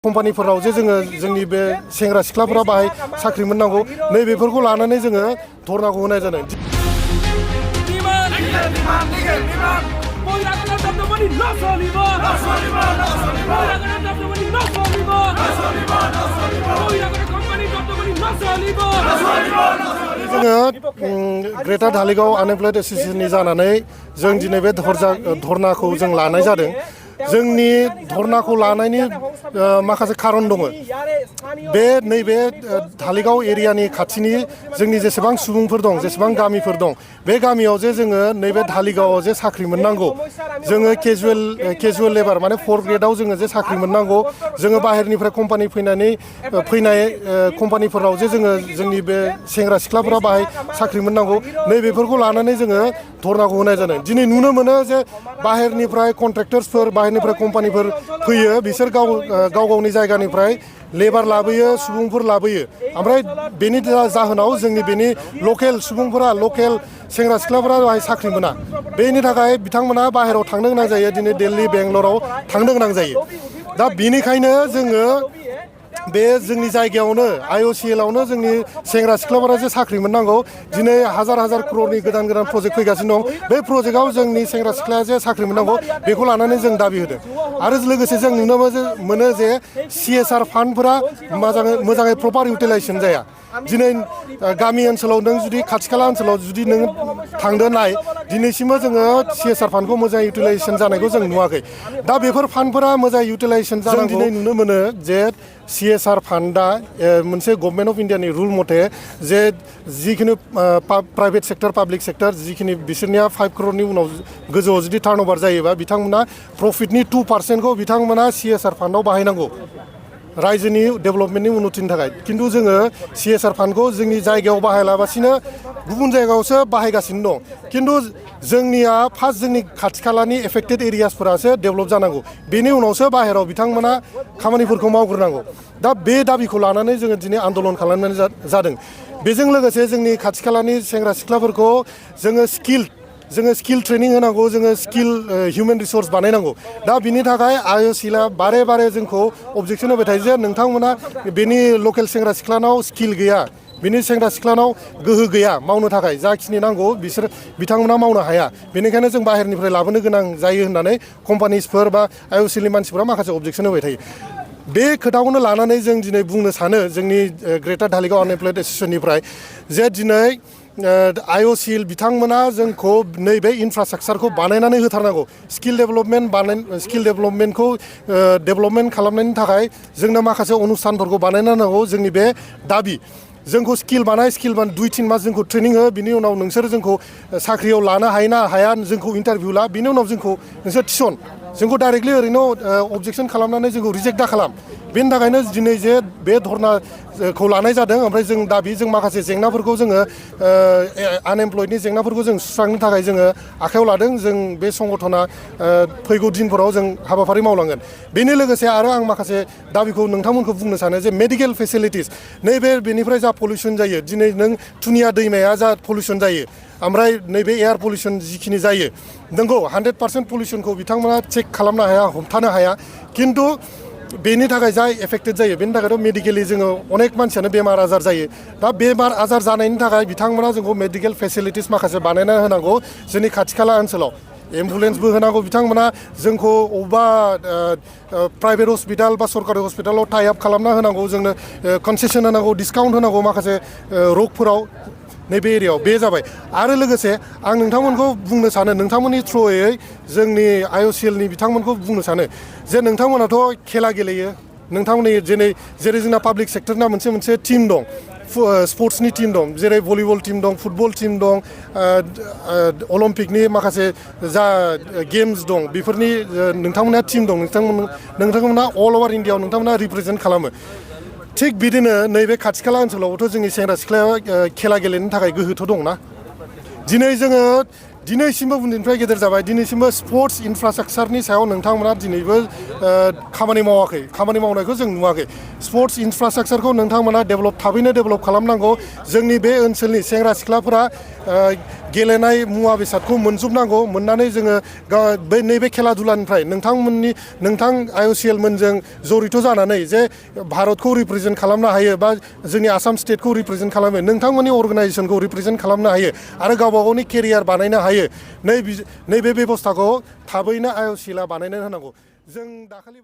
कम्पानिफोराव जे जोङो जोंनि बे सेंग्रा सिख्लाफोरा बाहाय साख्रि मोननांगौ नैबेफोरखौ लानानै जोङो धरनाखौ होनाय जादों। जोङो ग्रेटार धालिगाव आनएमप्लयड एसोसिएशननि जानानै जों दिनै बे धरनाखौ जों लानाय जादों। जोंनि धरनाखौ लानायनि माखासे खारन दङ। बे नैबे धालिगाव एरियानि खाथिनि जोंनि जेसेबां सुबुंफोर दं, जेसेबां गामिफोर दं, बे गामियाव जे जोङो नैबे धालिगावआव जे साख्रि मोननांगौ, जोङो केजुवेल लेबार माने 4th ग्रेडआव जोङो जे साख्रि मोननांगौ, जोङो बाहेरनिफ्राय कम्पानि फैनाय कम्पानिफोराव जे जोङो जोंनि बे सेंग्रा सिख्लाफोरा बाहाय साख्रि मोननांगौ, नैबेफोरखौ लानानै जोङो धरनाखौ होनाय जादों। दिनै नुनो मोनो जे बाहेरनिफ्राय कन्ट्रेक्टर्सफोर, बाहेरनिफ्राय कम्पानिफोर फैयो, बिसोर गावनि जायगानिफ्राय लेबार लाबोयो, सुबुंफोर लाबोयो। ओमफ्राय बेनि जाहोनाव जोंनि बेनि लकेल सुबुंफोरा, लकेल सेंग्रा सिख्लाफोरा बाहाय साख्रि मोना। बेनि थाखाय बिथांमोना बाहेरायाव थांनो गोनां जायो, दिनै दिल्ली, बेंगलराव थांनो गोनां जायो। दा बेनिखायनो जोङो बे जोंनि जायगायावनो IOCL आवनो जोंनि सेंग्रा सिख्लाफोरा जे साख्रि मोननांगौ, दिनै हाजार क्ररनि गोदान प्रजेक्ट फैगासिनो दं। बे प्रजेक्टआव जोंनि सेंग्रा सिख्लाया जे साख्रि मोननांगौ, बेखौ लानानै जों दाबि होदों। आरो लोगोसे जों नुनो मोनो जे CSR फान्डफोरा मोजाङै प्रपार इउटिलाइजेसन जाया। दिनै गामि ओनसोलाव नों जुदि खाथि खाला ओनसोलाव जुदि नों थांदो नाय, दिनैसिमबो जोङो CSR फान्डखौ मोजाङै इउटिलाइजेसन जानायखौ जों नुवाखै। दा बेफोर फान्डफोरा मोजाङै इउटिलाइजेसन जानांगौ। जों दिनै नुनो मोनो जे CSR फान्डा मोनसे गभर्नमेन्ट अफ इन्डियानि रुल मथे जे जिखिनि प्राइभेट सेक्टर, पाब्लिक सेक्टर जिखिनि बिसोरनिया 5 क्ररनि उनाव गोजौआव जुदि टार्नअभार जायोबा बिथांमोना प्रफिटनि 2% बिथांमोना CSR फान्डआव बाहायनांगौ, रायजोनि डेभेलपमेन्टनि उन्नतिनि थाखाय। खिन्थु जोङो CSR फान्डखौ जोंनि जायगायाव बाहायालाबासिनो गुबुन जायगायावसो बाहायगासिनो दं। खिन्थु जोंनिया फार्स्ट जोंनि खाथि खालानि एफेक्टेड एरियासफोरासो डेभेलप जानांगौ, बेनि उनावसो बाहेरायाव बिथांमोना खामानिफोरखौ मावग्रोनांगौ। दा बे दाबिखौ लानानै जोङो दिनै आन्दलन खालामनाय जादों। बेजों लोगोसे जोंनि खाथि खालानि सेंग्रा सिख्लाफोरखौ जोङो स्किल ट्रेनिं होनांगौ, जोङो स्किल हिउमेन रिसर्स बानायनांगौ। दा बिनि थाखाय IOCL बारे बारे जोंखौ अबजेक्सन होबाय थायो जे नोंथांमोना बेनि लकेल सेंग्रा सिख्लानाव स्किल गैया, बिनि सेंग्रा सिख्लानाव गोहो गैया मावनो थाखाय, जाखिनि नांगौ बिथांमोना मावनो हाया। बेनिखायनो जों बाहेरनिफ्राय लाबोनो गोनां जायो होननानै कम्पानिसफोर बा IOCL नि मानसिफोरा माखासे अबजेक्सन होबाय थायो। बे खोथाखौनो लानानै जों दिनै बुंनो सानो जोंनि ग्रेटार धालिगाव आनएमप्लयड एसोसिएशननिफ्राय जे दिनै IOCL बिथांमोना जोंखौ नैबे इनफ्रास्ट्राक्चारखौ बानायनानै होथारनांगौ। स्किल डेभेलपमेन्टखौ डेभेलपमेन्ट खालामनायनि थाखाय जोंनो माखासे अनुस्थानफोरखौ बानायना होनांगौ। जोंनि बे दाबि, जोंखौ स्किल 2-3 मास जोंखौ ट्रेनिं हो, बिनि उनाव नोंसोर जोंखौ साख्रियाव लानो हायो ना हाया, जोंखौ इन्टारभिउ ला, बिनि उनाव जोंखौ नोंसोर थिसन, जोंखौ डाइरेक्टलि ओरैनो अबजेक्सन खालामनानै जोंखौ रिजेक्ट दा खालाम। बेनि थाखायनो दिनै जे बे धरनाखौ लानाय जादों। ओमफ्राय जों माखासे जेंनाफोरखौ जोङो आनएमप्लयडनि जेंनाफोरखौ जों सुस्रांनो थाखाय जोङो आखायाव लादों। जों बे संगठना फैगौ दिनफोराव जों हाबाफारि मावलांगोन। बेनि लोगोसे आरो आं माखासे दाबिखौ नोंथांमोनखौ बुंनो सानो जे मेडिकेल फेसिलिटिस, बेनिफ्राय जा पलिउसन जायो, दिनै नों थुनिया दैमाया जा पलिउसन जायो, ओमफ्राय नैबे एयार पलिउसन जिखिनि जायो, नंगौ 100% पलिउसनखौ बिथांमोना चेक खालामनो हाया, हमथानो हाया। खिन्थु बेनि थाखाय जा एफेक्टेड जायो, बेनि थाखायथ' मेडिकेलि जोङो अनेक मानसियानो बेमार आजार जायो। दा बेमार आजार जानायनि थाखाय बिथांमोना जोंखौ मेडिकेल फेसिलिटिस माखासे बानायना होनांगौ। जोंनि खाथि खाला ओनसोलाव एम्बुलेन्सबो होनांगौ, बिथांमोना जोंखौ अबेबा प्राइभेट हस्पिटाल बा सरकारि हस्पिटालाव टाइ आप खालामना होनांगौ, जोंनो कनसेसन होनांगौ, डिसकाउन्ट होनांगौ माखासे रगफोराव नैबे एरियायाव। बे जाबाय। आरो लोगोसे आं नोंथांमोनखौ बुंनो सानो, नोंथांमोननि थ्रुयै जोंनि IOCL नि बिथांमोनखौ बुंनो सानो जे नोंथांमोनाथ' खेला गेलेयो, नोंथांमोननि जेरै जोंना पाब्लिक सेक्टरना मोनसे टिम दं, स्पर्ट्सनि टिम दं, जेरै भलिबल टिम दं, फुटबल टिम दं, अलिम्पिकनि माखासे जा गेम्स दं, बेफोरनि नोंथांमोना टिम दं, नोंथांमोना अल अभार इन्डियाआव नोंथांमोना रिप्रेजेन्ट खालामो। थिग बिदिनो नैबे खाथि खाला ओनसोलावथ' जोंनि सेंग्रा सिख्लाया खेला गेलेनो थाखाय गोहोथ' दंना। दिनै जोङो दिनैसिमबो उन्दैनिफ्राय गेदेर जाबाय दिनैसिमबो स्पर्ट्स इनफ्रास्ट्राक्चारनि सायाव नोंथांमोना दिनैबो खामानि मावाखै खामानि मावनायखौ जों नुवाखै स्पर्ट्स इनफ्रास्ट्राक्चारखौ नोंथांमोना थाबैनो डेभेलप खालामनांगौ जोंनि बे ओनसोलनि सेंग्रा सिख्लाफोरा गेलेनाय मुवा बेसादखौ मोनजोबनांगौ मोननानै जोङो नैबे खेला दुलानिफ्राय नोंथां IOCL मोनजों जड़ित जानानै जे भारतखौ रिप्रेजेन्ट खालामनो हायो बा जोंनि आसाम स्टेटखौ रिप्रेजेन्ट खालामो नोंथांमोननि अर्गानाइजेसनखौ रिप्रेजेन्ट खालामनो हायो आरो गावबा गावनि केरियार बानायनो हायो नैबे बेबस्थाखौ थाबैनो IOCL बानायनो होनांगौ जों दाखालि